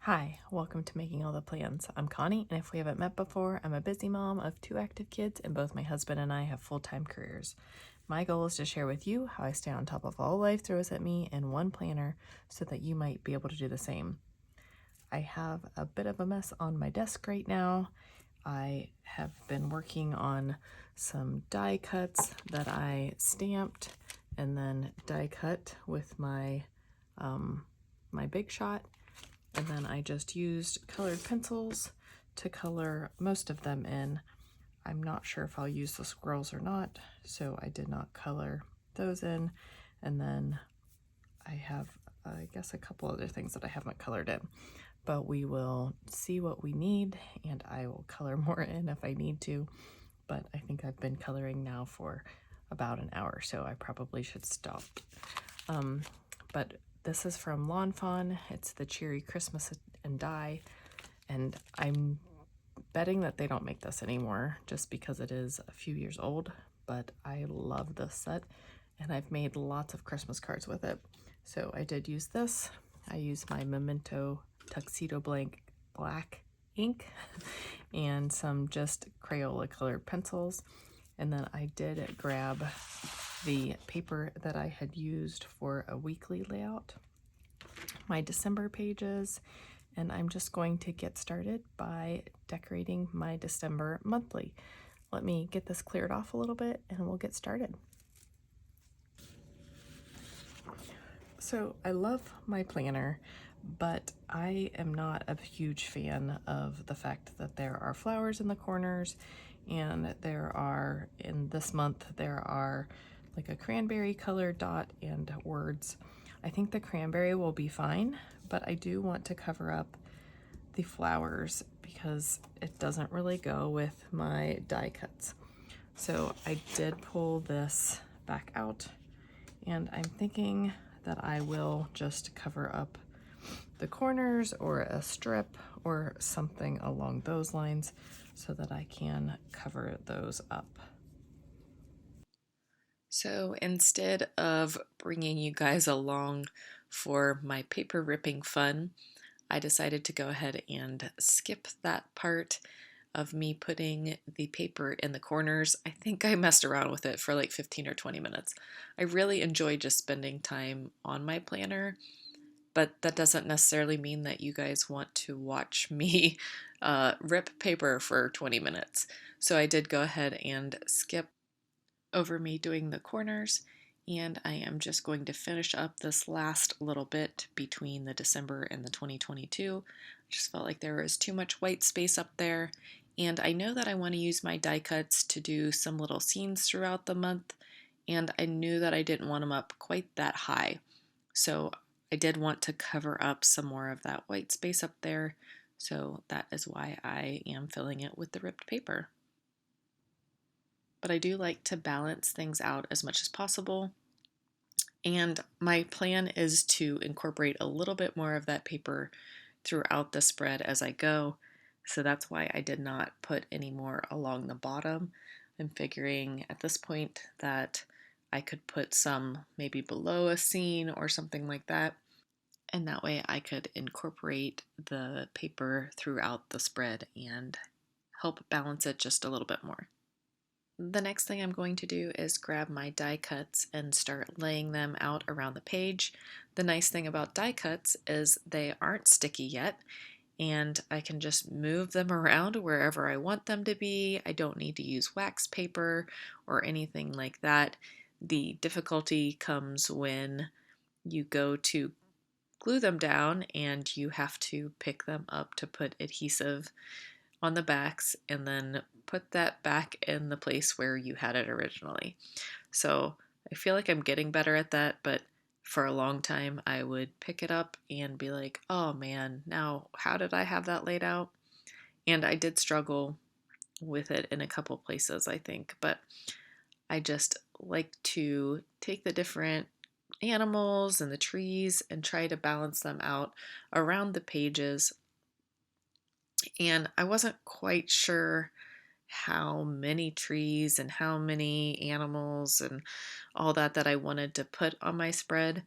Hi, welcome to Making All the Plans. I'm Connie, and if we haven't met before, I'm a busy mom of 2 active kids, and both my husband and I have full-time careers. My goal is to share with you how I stay on top of all life throws at me in one planner so that you might be able to do the same. I have a bit of a mess on my desk right now. I have been working on some die cuts that I stamped and then die cut with my Big Shot, and then I just used colored pencils to color most of them in. I'm not sure if I'll use the squirrels or not, so I did not color those in. And then I have, I guess, a couple other things that I haven't colored in. But we will see what we need, and I will color more in if I need to. But I think I've been coloring now for about an hour, so I probably should stop. But this is from Lawn Fawn. It's the Cheery Christmas and Die, and I'm betting that they don't make this anymore just because it is a few years old, but I love this set, and I've made lots of Christmas cards with it. So I did use this. I used my Memento Tuxedo Black ink and some just Crayola colored pencils. And then I did grab the paper that I had used for a weekly layout, my December pages, and I'm just going to get started by decorating my December monthly. Let me get this cleared off a little bit and we'll get started. So I love my planner, but I am not a huge fan of the fact that there are flowers in the corners, and in this month, there are like a cranberry color dot and words. I think the cranberry will be fine, but I do want to cover up the flowers because it doesn't really go with my die cuts. So I did pull this back out, and I'm thinking that I will just cover up the corners or a strip or something along those lines so that I can cover those up. So instead of bringing you guys along for my paper ripping fun, I decided to go ahead and skip that part of me putting the paper in the corners. I think I messed around with it for like 15 or 20 minutes. I really enjoy just spending time on my planner, but that doesn't necessarily mean that you guys want to watch me rip paper for 20 minutes. So I did go ahead and skip over me doing the corners, and I am just going to finish up this last little bit between the December and the 2022. I just felt like there was too much white space up there, and I know that I want to use my die cuts to do some little scenes throughout the month, and I knew that I didn't want them up quite that high. So I did want to cover up some more of that white space up there, so that is why I am filling it with the ripped paper. But I do like to balance things out as much as possible. And my plan is to incorporate a little bit more of that paper throughout the spread as I go. So that's why I did not put any more along the bottom. I'm figuring at this point that I could put some maybe below a scene or something like that. And that way I could incorporate the paper throughout the spread and help balance it just a little bit more. The next thing I'm going to do is grab my die cuts and start laying them out around the page. The nice thing about die cuts is they aren't sticky yet, and I can just move them around wherever I want them to be. I don't need to use wax paper or anything like that. The difficulty comes when you go to glue them down and you have to pick them up to put adhesive on the backs and then put that back in the place where you had it originally. So I feel like I'm getting better at that, but for a long time I would pick it up and be like, oh man, now how did I have that laid out? And I did struggle with it in a couple places, I think, but I just like to take the different animals and the trees and try to balance them out around the pages. And I wasn't quite sure how many trees and how many animals and all that I wanted to put on my spread.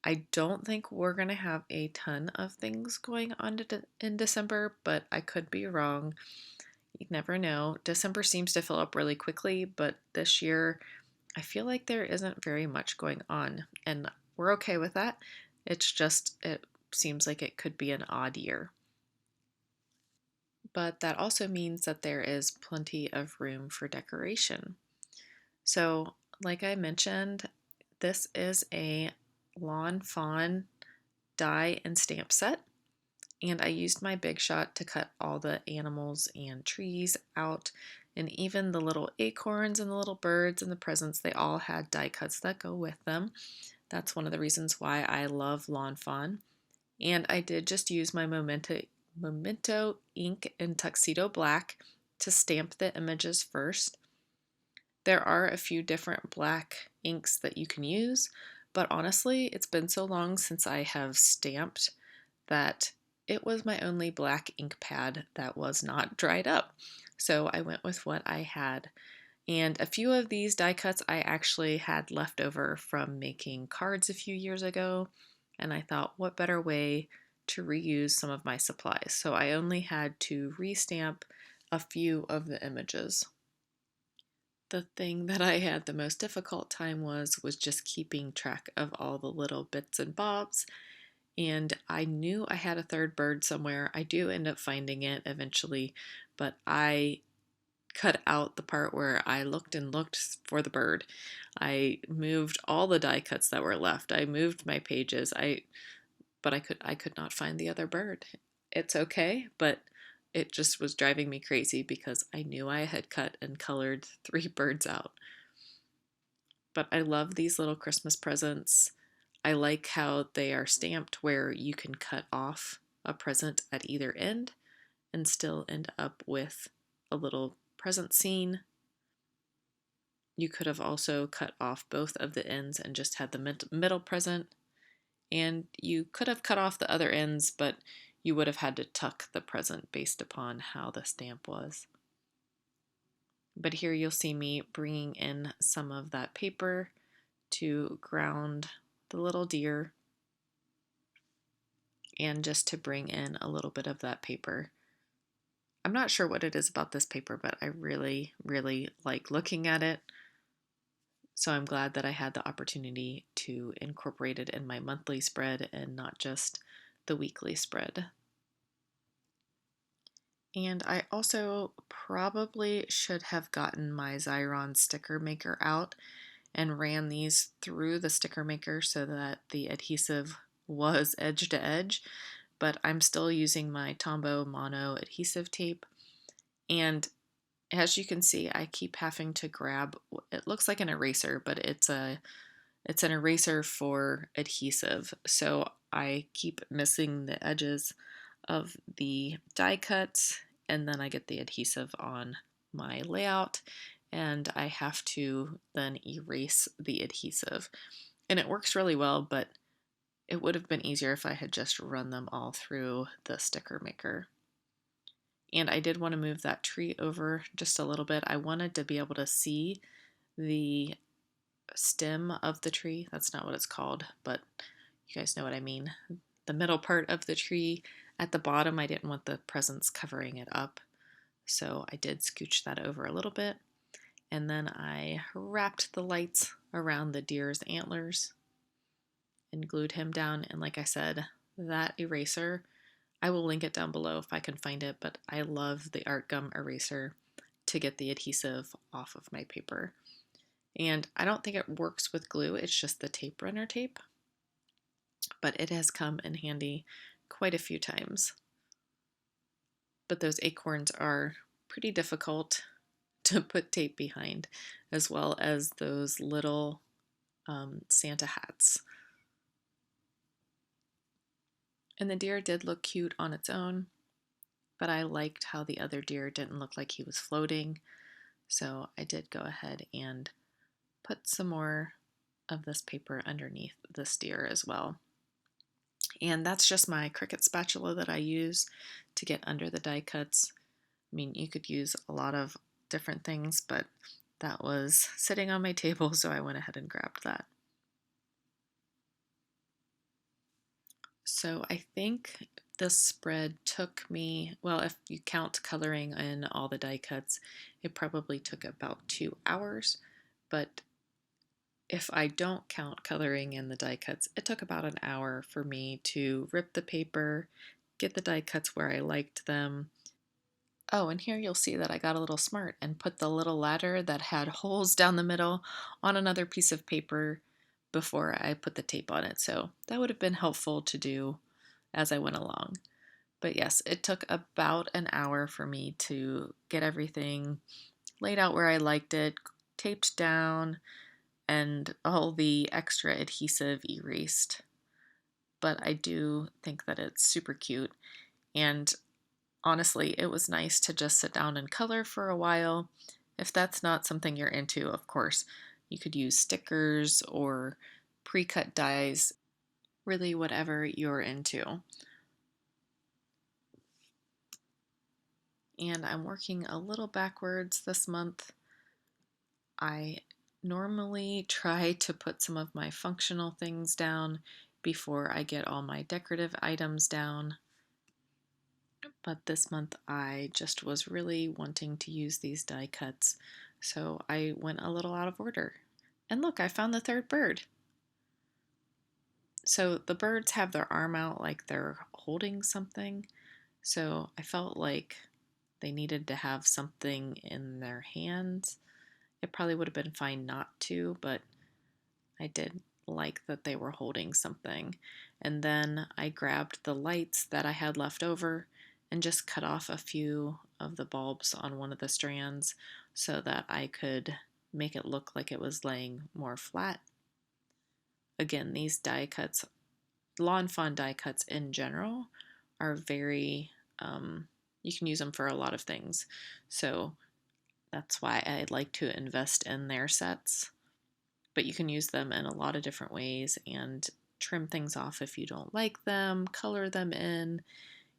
I don't think we're going to have a ton of things going on in December, but I could be wrong. You never know. December seems to fill up really quickly, but this year I feel like there isn't very much going on, and we're okay with that. It's just, it seems like it could be an odd year. But that also means that there is plenty of room for decoration. So, like I mentioned, this is a Lawn Fawn die and stamp set, and I used my Big Shot to cut all the animals and trees out, and even the little acorns and the little birds and the presents, they all had die cuts that go with them. That's one of the reasons why I love Lawn Fawn. And I did just use my Memento ink in Tuxedo Black to stamp the images first. There are a few different black inks that you can use, but honestly, it's been so long since I have stamped that it was my only black ink pad that was not dried up. So I went with what I had. And a few of these die cuts I actually had left over from making cards a few years ago. And I thought, what better way to reuse some of my supplies? So I only had to restamp a few of the images. The thing that I had the most difficult time was just keeping track of all the little bits and bobs. And I knew I had a third bird somewhere. I do end up finding it eventually, but I cut out the part where I looked and looked for the bird. I moved all the die cuts that were left. I moved my pages. But I could not find the other bird. It's okay, but it just was driving me crazy because I knew I had cut and colored 3 birds out. But I love these little Christmas presents. I like how they are stamped where you can cut off a present at either end and still end up with a little present scene. You could have also cut off both of the ends and just had the middle present. And you could have cut off the other ends, but you would have had to tuck the present based upon how the stamp was. But here you'll see me bringing in some of that paper to ground the little deer and just to bring in a little bit of that paper. I'm not sure what it is about this paper, but I really, really like looking at it. So I'm glad that I had the opportunity to incorporate it in my monthly spread and not just the weekly spread. And I also probably should have gotten my Xyron sticker maker out and ran these through the sticker maker so that the adhesive was edge to edge, but I'm still using my Tombow mono adhesive tape. And as you can see, I keep having to grab, it looks like an eraser, but it's an eraser for adhesive. So I keep missing the edges of the die cuts, and then I get the adhesive on my layout, and I have to then erase the adhesive. And it works really well, but it would have been easier if I had just run them all through the sticker maker. And I did want to move that tree over just a little bit. I wanted to be able to see the stem of the tree. That's not what it's called, but you guys know what I mean. The middle part of the tree. At the bottom, I didn't want the presents covering it up, so I did scooch that over a little bit. And then I wrapped the lights around the deer's antlers and glued him down. And like I said, that eraser, I will link it down below if I can find it, but I love the art gum eraser to get the adhesive off of my paper. And I don't think it works with glue, it's just the tape runner tape, but it has come in handy quite a few times. But those acorns are pretty difficult to put tape behind, as well as those little Santa hats. And the deer did look cute on its own, but I liked how the other deer didn't look like he was floating, so I did go ahead and put some more of this paper underneath this deer as well. And that's just my Cricut spatula that I use to get under the die cuts. I mean, you could use a lot of different things, but that was sitting on my table, so I went ahead and grabbed that. So I think this spread took me, well, if you count coloring in all the die cuts, it probably took about 2 hours. But if I don't count coloring in the die cuts, it took about an hour for me to rip the paper, get the die cuts where I liked them. Oh, and here you'll see that I got a little smart and put the little ladder that had holes down the middle on another piece of paper before I put the tape on it. So that would have been helpful to do as I went along. But yes, it took about an hour for me to get everything laid out where I liked it, taped down, and all the extra adhesive erased. But I do think that it's super cute. And honestly, it was nice to just sit down and color for a while. If that's not something you're into, of course, you could use stickers or pre-cut dies, really whatever you're into. And I'm working a little backwards this month. I normally try to put some of my functional things down before I get all my decorative items down. But this month I just was really wanting to use these die cuts, so I went a little out of order. And look, I found the third bird. So the birds have their arm out like they're holding something, so I felt like they needed to have something in their hands. It probably would have been fine not to, but I did like that they were holding something. And then I grabbed the lights that I had left over and just cut off a few of the bulbs on one of the strands so that I could make it look like it was laying more flat. Again, these die cuts, Lawn Fawn die cuts in general, are very, you can use them for a lot of things. So that's why I like to invest in their sets. But you can use them in a lot of different ways and trim things off if you don't like them, color them in.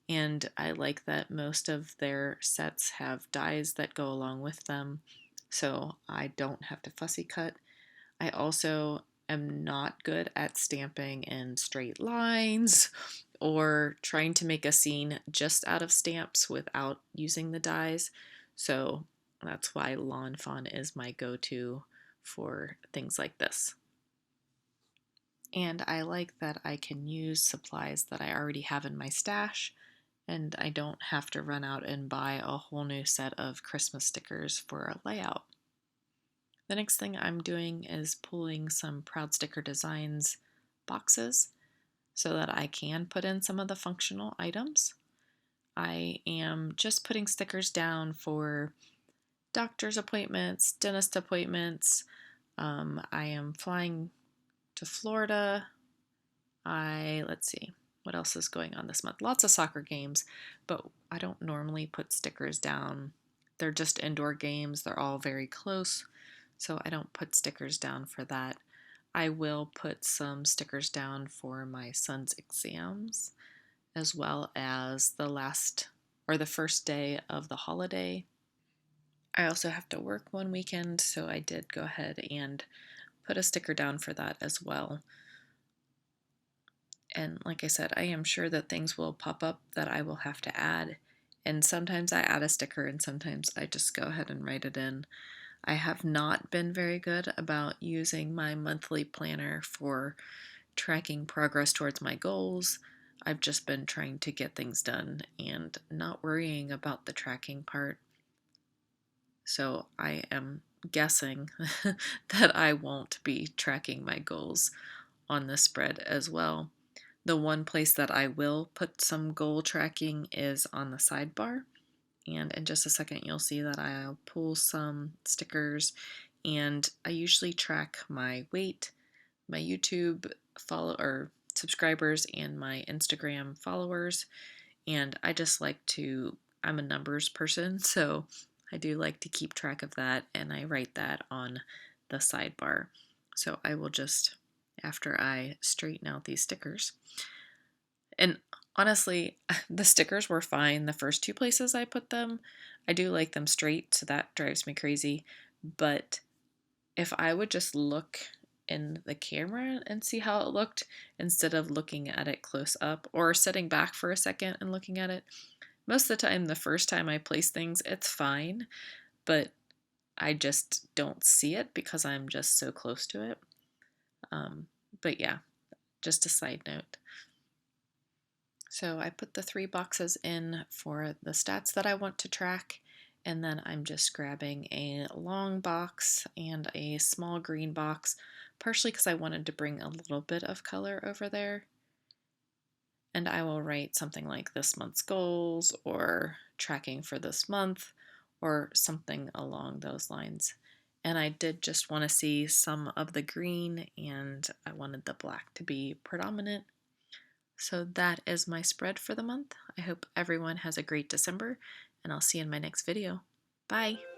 And I like that most of their sets have dies that go along with them, so I don't have to fussy cut. I also am not good at stamping in straight lines or trying to make a scene just out of stamps without using the dies, so that's why Lawn Fawn is my go-to for things like this. And I like that I can use supplies that I already have in my stash, and I don't have to run out and buy a whole new set of Christmas stickers for a layout. The next thing I'm doing is pulling some Proud Sticker Designs boxes so that I can put in some of the functional items. I am just putting stickers down for doctor's appointments, dentist appointments. I am flying to Florida. Let's see, what else is going on this month? Lots of soccer games, but I don't normally put stickers down. They're just indoor games. They're all very close, so I don't put stickers down for that. I will put some stickers down for my son's exams, as well as the last or the first day of the holiday. I also have to work one weekend, so I did go ahead and put a sticker down for that as well. And like I said, I am sure that things will pop up that I will have to add. And sometimes I add a sticker and sometimes I just go ahead and write it in. I have not been very good about using my monthly planner for tracking progress towards my goals. I've just been trying to get things done and not worrying about the tracking part. So I am guessing that I won't be tracking my goals on this spread as well. The one place that I will put some goal tracking is on the sidebar. And in just a second, you'll see that I'll pull some stickers, and I usually track my weight, my YouTube follow or subscribers, and my Instagram followers. And I just like to, I'm a numbers person, so I do like to keep track of that, and I write that on the sidebar. So I will just, after I straighten out these stickers, and honestly, the stickers were fine the first two places I put them. I do like them straight, so that drives me crazy. But if I would just look in the camera and see how it looked instead of looking at it close up or sitting back for a second and looking at it. Most of the time, the first time I place things, it's fine, but I just don't see it because I'm just so close to it. But yeah, just a side note. So I put the 3 boxes in for the stats that I want to track, and then I'm just grabbing a long box and a small green box, partially because I wanted to bring a little bit of color over there. And I will write something like this month's goals or tracking for this month or something along those lines. And I did just want to see some of the green, and I wanted the black to be predominant. So that is my spread for the month. I hope everyone has a great December, and I'll see you in my next video. Bye!